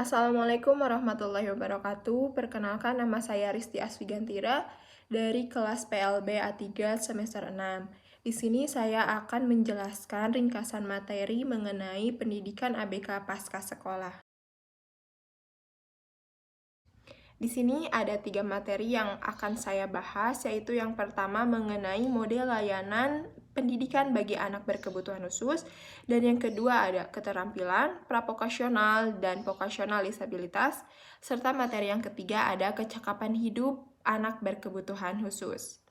Assalamualaikum warahmatullahi wabarakatuh. Perkenalkan, nama saya Risti Aswigantira dari kelas PLB A3 semester 6. Di sini saya akan menjelaskan ringkasan materi mengenai pendidikan ABK pasca sekolah. Di sini ada 3 materi yang akan saya bahas, yaitu yang pertama mengenai model layanan pendidikan bagi anak berkebutuhan khusus, dan yang kedua ada keterampilan, pravokasional, dan vokasional disabilitas, serta materi yang ketiga ada kecakapan hidup anak berkebutuhan khusus.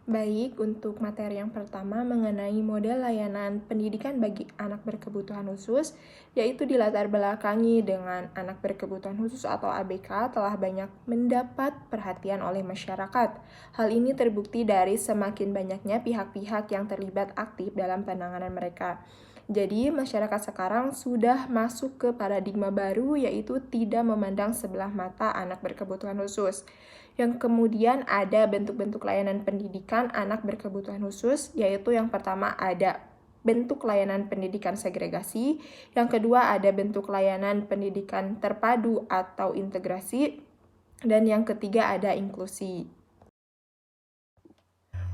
Baik, untuk materi yang pertama mengenai model layanan pendidikan bagi anak berkebutuhan khusus, yaitu dilatar belakangi dengan anak berkebutuhan khusus atau ABK telah banyak mendapat perhatian oleh masyarakat. Hal ini terbukti dari semakin banyaknya pihak-pihak yang terlibat aktif dalam penanganan mereka. Jadi, masyarakat sekarang sudah masuk ke paradigma baru, yaitu tidak memandang sebelah mata anak berkebutuhan khusus. Yang kemudian ada bentuk-bentuk layanan pendidikan anak berkebutuhan khusus, yaitu yang pertama ada bentuk layanan pendidikan segregasi, yang kedua ada bentuk layanan pendidikan terpadu atau integrasi, dan yang ketiga ada inklusi.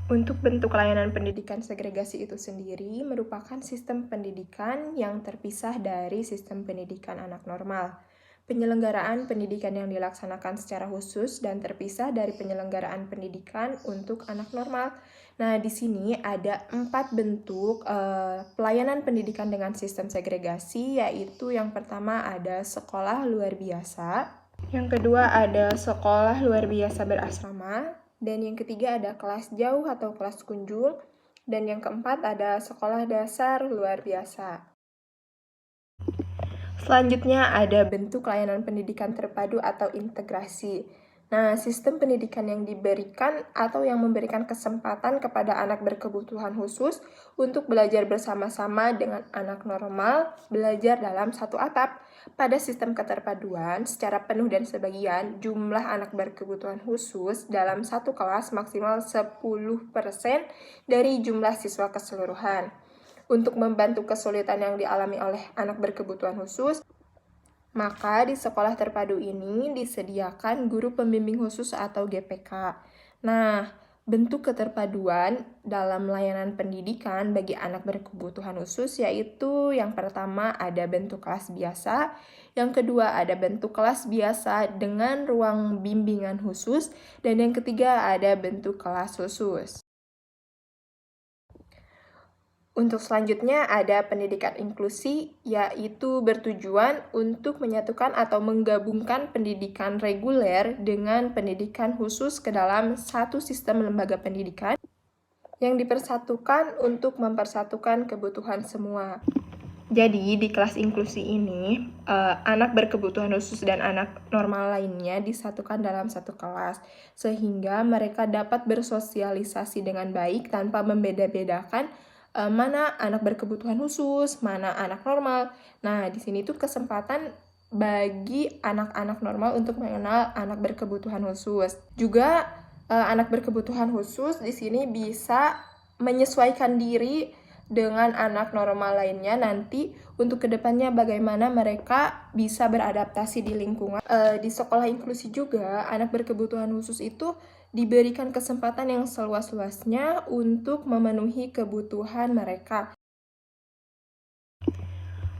Untuk bentuk layanan pendidikan segregasi itu sendiri merupakan sistem pendidikan yang terpisah dari sistem pendidikan anak normal. Penyelenggaraan pendidikan yang dilaksanakan secara khusus dan terpisah dari penyelenggaraan pendidikan untuk anak normal. Nah, di sini ada 4 bentuk pelayanan pendidikan dengan sistem segregasi, yaitu yang pertama ada sekolah luar biasa, yang kedua ada sekolah luar biasa berasrama, dan yang ketiga ada kelas jauh atau kelas kunjung, dan yang keempat ada sekolah dasar luar biasa. Selanjutnya ada bentuk layanan pendidikan terpadu atau integrasi. Nah, sistem pendidikan yang diberikan atau yang memberikan kesempatan kepada anak berkebutuhan khusus untuk belajar bersama-sama dengan anak normal, belajar dalam satu atap. Pada sistem keterpaduan, secara penuh dan sebagian, jumlah anak berkebutuhan khusus dalam satu kelas maksimal 10% dari jumlah siswa keseluruhan. Untuk membantu kesulitan yang dialami oleh anak berkebutuhan khusus, maka di sekolah terpadu ini disediakan guru pembimbing khusus atau GPK. Nah, bentuk keterpaduan dalam layanan pendidikan bagi anak berkebutuhan khusus yaitu yang pertama ada bentuk kelas biasa, yang kedua ada bentuk kelas biasa dengan ruang bimbingan khusus, dan yang ketiga ada bentuk kelas khusus. Untuk selanjutnya ada pendidikan inklusi, yaitu bertujuan untuk menyatukan atau menggabungkan pendidikan reguler dengan pendidikan khusus ke dalam satu sistem lembaga pendidikan yang dipersatukan untuk mempersatukan kebutuhan semua. Jadi, di kelas inklusi ini, anak berkebutuhan khusus dan anak normal lainnya disatukan dalam satu kelas, sehingga mereka dapat bersosialisasi dengan baik tanpa membeda-bedakan mana anak berkebutuhan khusus, mana anak normal. Nah, di sini tuh kesempatan bagi anak-anak normal untuk mengenal anak berkebutuhan khusus. Juga anak berkebutuhan khusus di sini bisa menyesuaikan diri dengan anak normal lainnya nanti untuk kedepannya bagaimana mereka bisa beradaptasi di lingkungan. Di sekolah inklusi juga anak berkebutuhan khusus itu diberikan kesempatan yang seluas-luasnya untuk memenuhi kebutuhan mereka.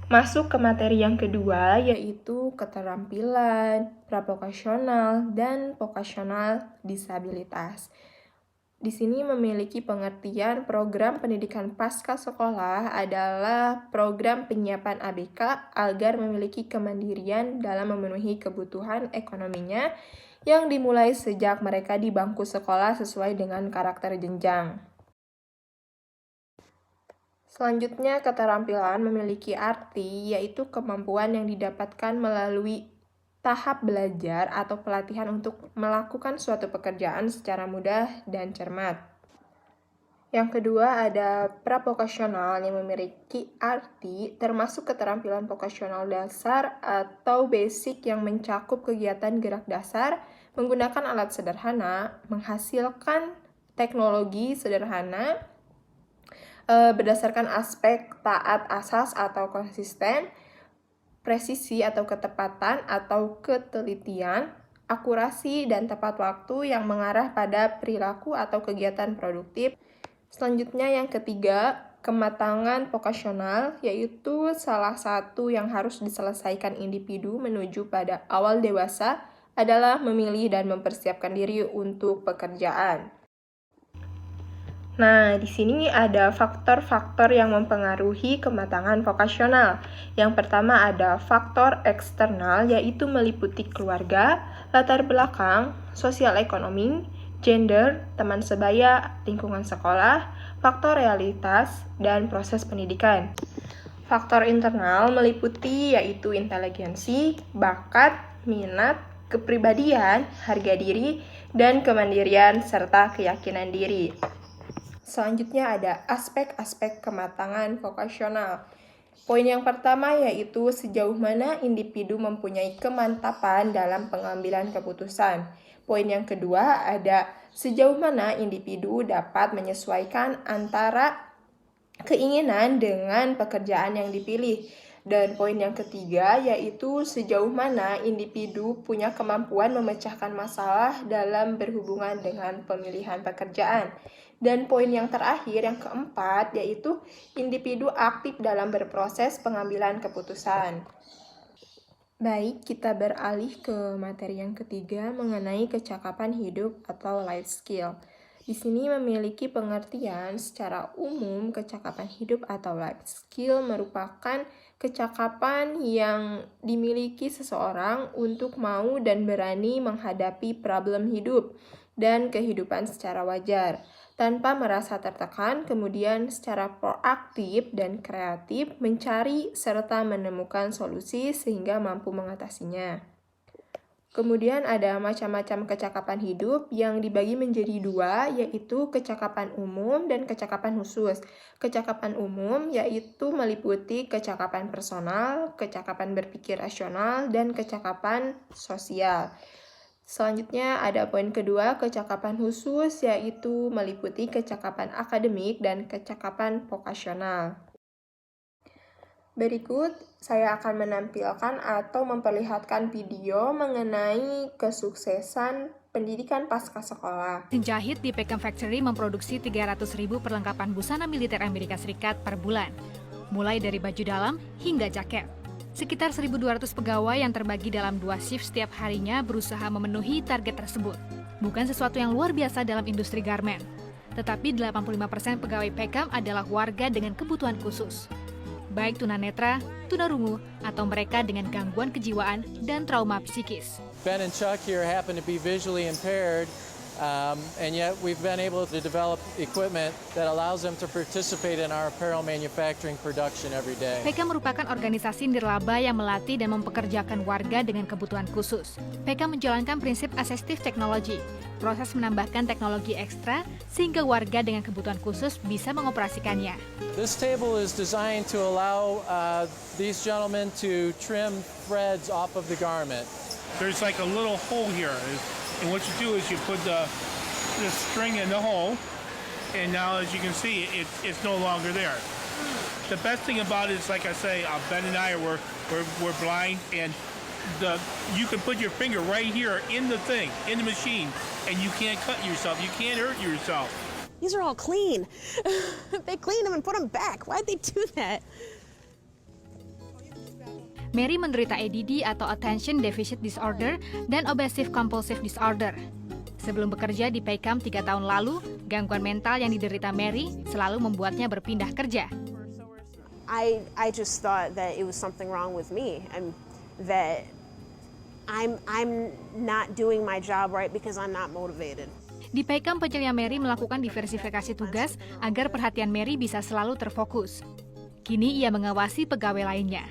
Masuk ke materi yang kedua, yaitu keterampilan, pravokasional, dan vokasional disabilitas. Di sini memiliki pengertian program pendidikan pasca sekolah adalah program penyiapan ABK agar memiliki kemandirian dalam memenuhi kebutuhan ekonominya yang dimulai sejak mereka di bangku sekolah sesuai dengan karakter jenjang. Selanjutnya, keterampilan memiliki arti yaitu kemampuan yang didapatkan melalui tahap belajar atau pelatihan untuk melakukan suatu pekerjaan secara mudah dan cermat. Yang kedua ada pravokasional yang memiliki arti termasuk keterampilan vokasional dasar atau basic yang mencakup kegiatan gerak dasar, menggunakan alat sederhana, menghasilkan teknologi sederhana, berdasarkan aspek taat asas atau konsisten, presisi atau ketepatan atau ketelitian, akurasi dan tepat waktu yang mengarah pada perilaku atau kegiatan produktif. Selanjutnya yang ketiga, kematangan vokasional, yaitu salah satu yang harus diselesaikan individu menuju pada awal dewasa adalah memilih dan mempersiapkan diri untuk pekerjaan. Nah, di sini ada faktor-faktor yang mempengaruhi kematangan vokasional. Yang pertama ada faktor eksternal, yaitu meliputi keluarga, latar belakang, sosial ekonomi, gender, teman sebaya, lingkungan sekolah, faktor realitas, dan proses pendidikan. Faktor internal meliputi yaitu inteligensi, bakat, minat, kepribadian, harga diri, dan kemandirian, serta keyakinan diri. Selanjutnya ada aspek-aspek kematangan vokasional. Poin yang pertama yaitu sejauh mana individu mempunyai kemantapan dalam pengambilan keputusan. Poin yang kedua ada sejauh mana individu dapat menyesuaikan antara keinginan dengan pekerjaan yang dipilih. Dan poin yang ketiga yaitu sejauh mana individu punya kemampuan memecahkan masalah dalam berhubungan dengan pemilihan pekerjaan. Dan poin yang terakhir, yang keempat, yaitu individu aktif dalam berproses pengambilan keputusan. Baik, kita beralih ke materi yang ketiga mengenai kecakapan hidup atau life skill. Di sini memiliki pengertian secara umum kecakapan hidup atau life skill merupakan kecakapan yang dimiliki seseorang untuk mau dan berani menghadapi problem hidup dan kehidupan secara wajar, tanpa merasa tertekan, kemudian secara proaktif dan kreatif mencari serta menemukan solusi sehingga mampu mengatasinya. Kemudian ada macam-macam kecakapan hidup yang dibagi menjadi dua, yaitu kecakapan umum dan kecakapan khusus. Kecakapan umum yaitu meliputi kecakapan personal, kecakapan berpikir rasional, dan kecakapan sosial. Selanjutnya ada poin kedua, kecakapan khusus, yaitu meliputi kecakapan akademik dan kecakapan vokasional. Berikut, saya akan menampilkan atau memperlihatkan video mengenai kesuksesan pendidikan pasca sekolah. Penjahit di Peckham Factory memproduksi 300.000 perlengkapan busana militer Amerika Serikat per bulan, mulai dari baju dalam hingga jaket. Sekitar 1.200 pegawai yang terbagi dalam 2 shift setiap harinya berusaha memenuhi target tersebut. Bukan sesuatu yang luar biasa dalam industri garmen, tetapi 85% pegawai Peckham adalah warga dengan kebutuhan khusus, baik tunanetra, tunarungu, atau mereka dengan gangguan kejiwaan dan trauma psikis. Ben and Chuck here happen to be visually impaired, and yet we've been able to develop equipment that allows them to participate in our apparel manufacturing production every day. Peckham merupakan organisasi nirlaba yang melatih dan mempekerjakan warga dengan kebutuhan khusus. Peckham menjalankan prinsip assistive technology, proses menambahkan teknologi ekstra sehingga warga dengan kebutuhan khusus bisa mengoperasikannya. This table is designed to allow these gentlemen to trim threads off of the garment. There's like a little hole here, and what you do is you put the string in the hole, and now as you can see, it's no longer there. The best thing about it is, like I say, Ben and I we're blind, and you can put your finger right here in the thing, in the machine, and you can't cut yourself, you can't hurt yourself. These are all clean. They cleaned them and put them back. Why'd they do that? Mary menderita ADD atau Attention Deficit Disorder dan Obsessive Compulsive Disorder. Sebelum bekerja di Peckham 3 tahun lalu, gangguan mental yang diderita Mary selalu membuatnya berpindah kerja. I just thought that it was something wrong with me and that I'm not doing my job right because I'm not motivated. Di Peckham, penyelia Mary melakukan diversifikasi tugas agar perhatian Mary bisa selalu terfokus. Kini ia mengawasi pegawai lainnya.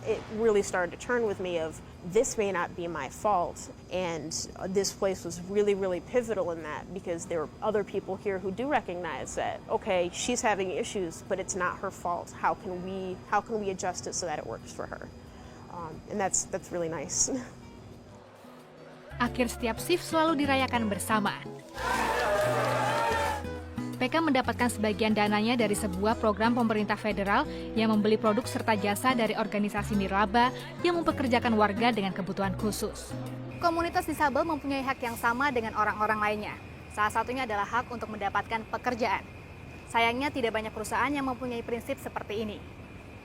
It really started to turn with me of this may not be my fault, and this place was really, really pivotal in that because there were other people here who do recognize that, okay, she's having issues, but it's not her fault. How can we adjust it so that it works for her? And that's really nice. Akhir setiap shift selalu dirayakan bersama. PK mendapatkan sebagian dananya dari sebuah program pemerintah federal yang membeli produk serta jasa dari organisasi nirlaba yang mempekerjakan warga dengan kebutuhan khusus. Komunitas disabel mempunyai hak yang sama dengan orang-orang lainnya. Salah satunya adalah hak untuk mendapatkan pekerjaan. Sayangnya tidak banyak perusahaan yang mempunyai prinsip seperti ini.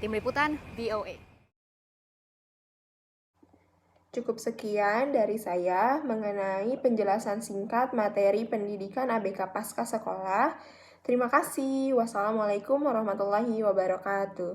Tim Liputan, VOA. Cukup sekian dari saya mengenai penjelasan singkat materi pendidikan ABK Pasca Sekolah. Terima kasih. Wassalamualaikum warahmatullahi wabarakatuh.